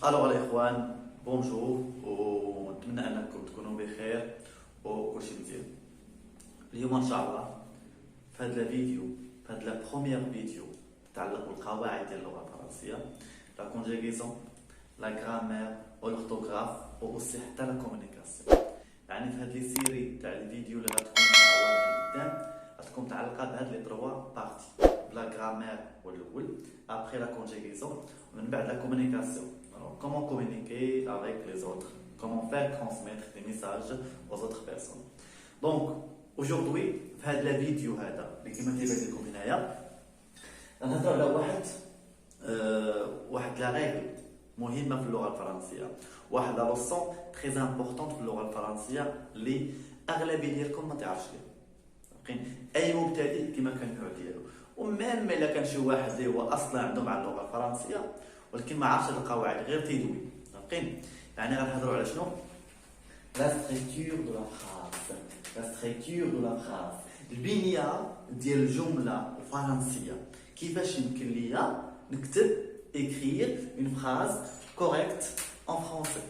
الوغ الاخوان بونجور ونتمنى انكم تكونوا بخير وكلشي مزيان. اليوم ان شاء الله في هذا الفيديو في هذا لا بروميير فيديو تتعلق بالقواعد ديال اللغه الفرنسيه، لا كونجيغيزون، لا غرامير والاورتوغراف واوسي حتى لا كومونيكاسيون. يعني في هذه لي سيري تاع الفيديو اللي غتكون ان شاء الله من قدام غتكون متعلقه بهاد لي تروا بارتي، بلا غرامير هو الاول، ابري لا كونجيغيزون، ومن بعد لا communication. Alors, comment communiquer avec les autres? Comment faire transmettre des messages aux autres personnes? Donc, aujourd'hui, في هذا الفيديو هذا اللي كما كيبان لكم هنايا غنهضروا على واحد لا ريغل مهمه في اللغه الفرنسيه، واحد لا لوسون تري امبورطونت في اللغه الفرنسيه اللي اغلبيه ديالكم ما تعرفش ليها. اي مبتدئ كما كان النوع ديالو، وميم الا كان شي واحد اللي هو اصلا عنده مع اللغه الفرنسيه ولكن ما عرفش هاد القواعد غير تيدوي. يعني غنهضروا على شنو؟ لا ستركتور دو لا فراز، لا ستركتور دو لا فراز، البنيه ديال الجمله الفرنسيه، كيفاش يمكن ليا نكتب écrire une phrase correcte en français.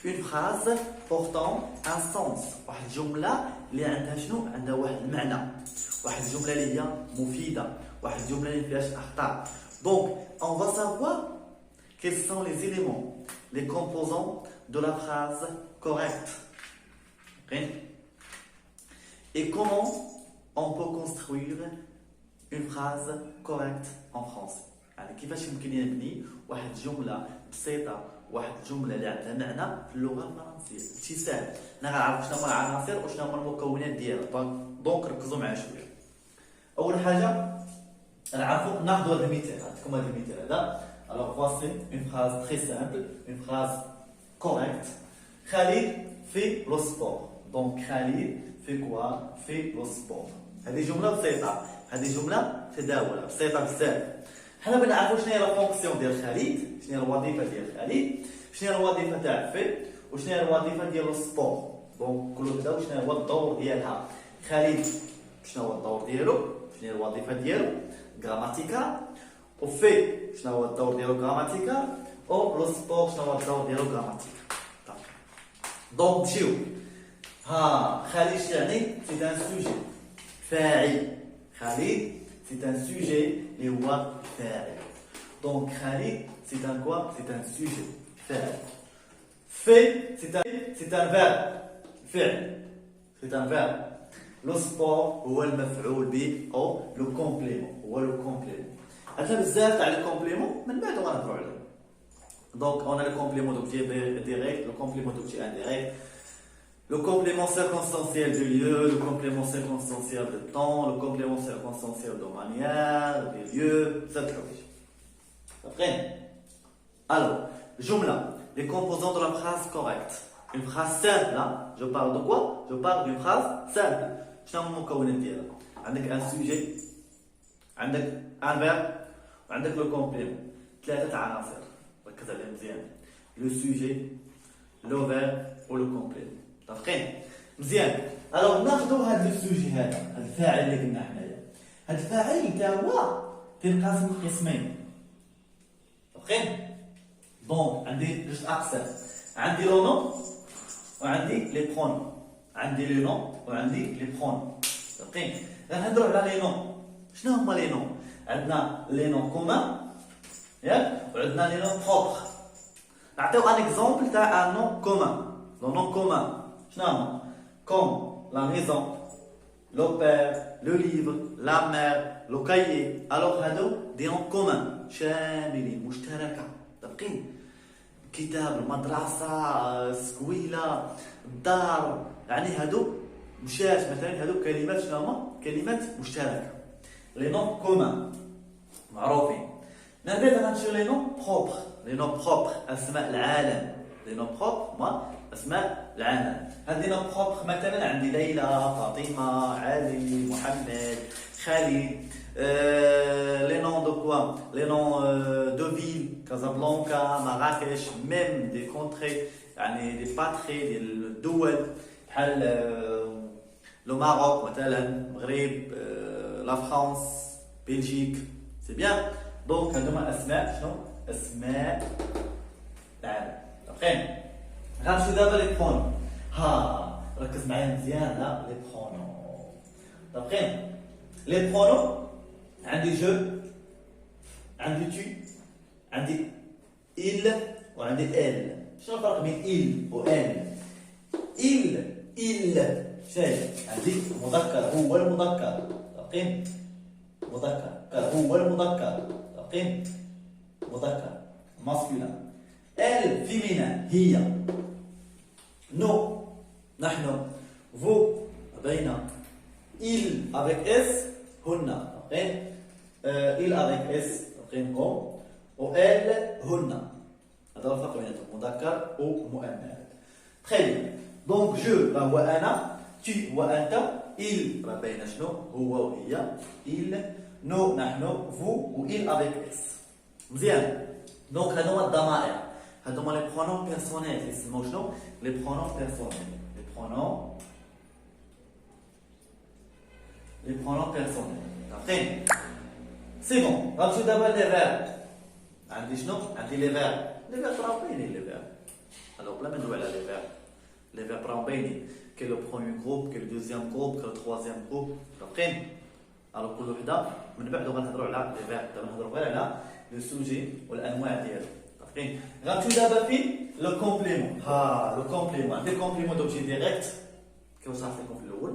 Une phrase portant un sens، واحد الجمله اللي عندها شنو؟ عندها واحد المعنى، واحد الجمله اللي هي مفيده، واحد الجمله اللي فيهاش اخطاء. Donc on va savoir quels sont les éléments, les composants de la phrase correcte. Et comment on peut construire une phrase correcte en français. يعني كيفاش يمكن نبني واحد الجمله بسيطه، واحد الجمله اللي عندها معنى في اللغه الفرنسيه. شي سهل، انا غنعرف شنو هما العناصر وشنو هما المكونات ديالها. دونك ركزوا معايا شويه. اول حاجه نعرفوا ناخذوا هذا المثال، عندكم هذا المثال هذا. Alors voici une phrase très simple, une phrase correcte. Khalid fait le sport. Donc Khalid fait quoi? Fait le sport. هذه جملة بسيطة، هذه جملة تداولة بسيطة بزاف. حنا بغينا نعرفوا شنو هي لا فونكسيون ديال خالد، شنو هي الوظيفة ديال خالد، شنو هي الوظيفة تاع في، وشنو هي الوظيفة ديال السبور. دونك كلوا نبداو شنو هو الدور ديالها. خالد شنو هو الدور ديالو، شنو هي الوظيفة ديالو غراماتيكال، وفي شنو هو الدور ديالو غراماتيكال، و لو سبور شنو هو الدور ديالو غراماتيكال. دونك نمشيو. ها خالد يعني سي ان سوجي فاعل. خالد سي ان سوجي اللي هو فاعل. دونك خالد سي ان كوا؟ سي ان سوجي فاعل. في سي ان فيرب فعل، سي ان فيرب. لو سبور هو المفعول به او لو كومبليمون، هو لو كومبليمون. عندنا بزاف تاع لي كومبليمون من بعد غنهضروا عليهم. دونك اون لو كومبليمون دوبجي ديريكت، لو كومبليمون دوبجي انديريكت، le complément circonstanciel du lieu, le complément circonstanciel de temps, le complément circonstanciel de manière, des lieux, cette chose. Après, alors, jumla, les composants de la phrase correcte. Une phrase simple, là, je parle de quoi? Je parle d'une phrase simple. شنو هما المكونات ديالها؟ عندك ان سوجي، عندك ان فيرب، وعندك لو كومبليمون. ثلاثة عناصر، ركز عليهم مزيان. لو سوجي، لو فيرب، ولو كومبليمون. متفقين؟ مزيان. الوغ ناخذوا هذا السوجي هذا الفاعل اللي قلنا حنايا. هذا الفاعل حتى هو تنقسم لقسمين. متفقين؟ دونك عندي جوج اقسام، عندي لو نون وعندي لي برونون. عندي لي نون وعندي لي برونون. متفقين؟ غنهضروا على لي نون. شنو هما لي نون؟ عندنا لي نون كومان ياك، وعندنا لي نون بروبر. نعطيو ان اكزومبل تاع ان نون كومان. لو نون كومان comme la maison, le père, le livre, la mère, le cahier. Alors هادو دي نون كومان شاملين مشتركه. متفقين؟ كتاب، المدرسه، السكويله، الدار، يعني هادو مشات مثلا. هادو كلمات شنو هما؟ كلمات مشتركه، لي نون كومان معروفين. من بعد غنمشيو لي نون بروبر. لي نون بروبر اسماء العالم. لي نون بروبر هما اسماء العالم. هذه نون بروبر مثلا عندي ليلى، فاطمه، علي، محمد، خالد. لي نون دو كوا؟ لي نون دو فيل، كازابلانكا، مراكش، ميم دي كونتري، يعني دي باتري ديال الدول بحال لو ماروك مثلا، المغرب، لا فرانس، بلجيك. سي بيان. دونك هذوما اسماء شنو؟ اسماء العالم. داكوغ غنمشيو دابا لي برونو. ها ركز معايا مزيان. لا لي برونو داكوغ لي برونو عندي جو، عندي tu، عندي il وعندي elle. شنو الفرق بين il و elle؟ il شايف عندي مذكر هو المذكر داكوغ مذكر هو المذكر داكوغ مذكر ماسكولين. elle féminin هي. nous نحن. vous بين. il avec s هن داكوغ il avec s داكوغ هم. و elle هن. هذا الفرق بيناتهم مذكر ومؤنث. très bien. donc je هو انا، tu هو انت، il راه باينه شنو هو وهي، il nous نحن، vous و il avec s. مزيان. دونك هادو هما الضمائر، هادو هما لي برونون بيرسونيل اللي يسموا شنو لي برونون بيرسونيل. لي برونون بيرسونيل عارفين. سي بون غنمشيو دابا لي فيرب. عندي شنو؟ عندي لي فيرب. لي فيرب راهم باينين. لي فيرب الوغ بلا ما ندوي على لي فيرب. لي فيرب راهم باينين. كاين لو بروميير جروب، كاين لو دوزيام جروب، كاين لو تروازيام جروب. عارفين. الوغ كل وحده من بعد غنهضروا على لي فيرب. دابا نهضروا غير على لو سوجي والانواع ديالو. عارفين. غنمشيو دابا في لو كومبليمون. ها لو كومبليمون عندي كومبليمون دوبجي ديريكت كيفاش عرفتكم في الاول.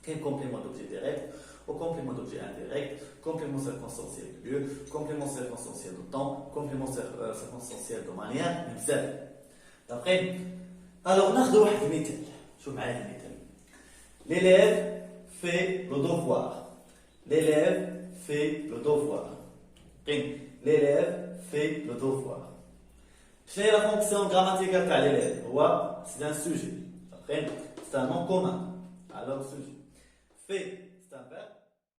كاين كومبليمون دوبجي ديريكت و كومبليمون دوبجي انديريكت، كومبليمون سيركونستانسيال دو ليو، كومبليمون سيركونستانسيال دو طون، كومبليمون سيركونستانسيال دو مانيير. بزاف داكوغ. الوغ ناخذ واحد المثال. شوف معايا المثال. l'élève fait le devoir. l'élève fait le devoir. l'élève fait le devoir. شنو هي لا فونكسيون غراماتيكال تاع l'élève؟ هو c'est un sujet. c'est un nom commun. alors sujet fait c'est un verbe.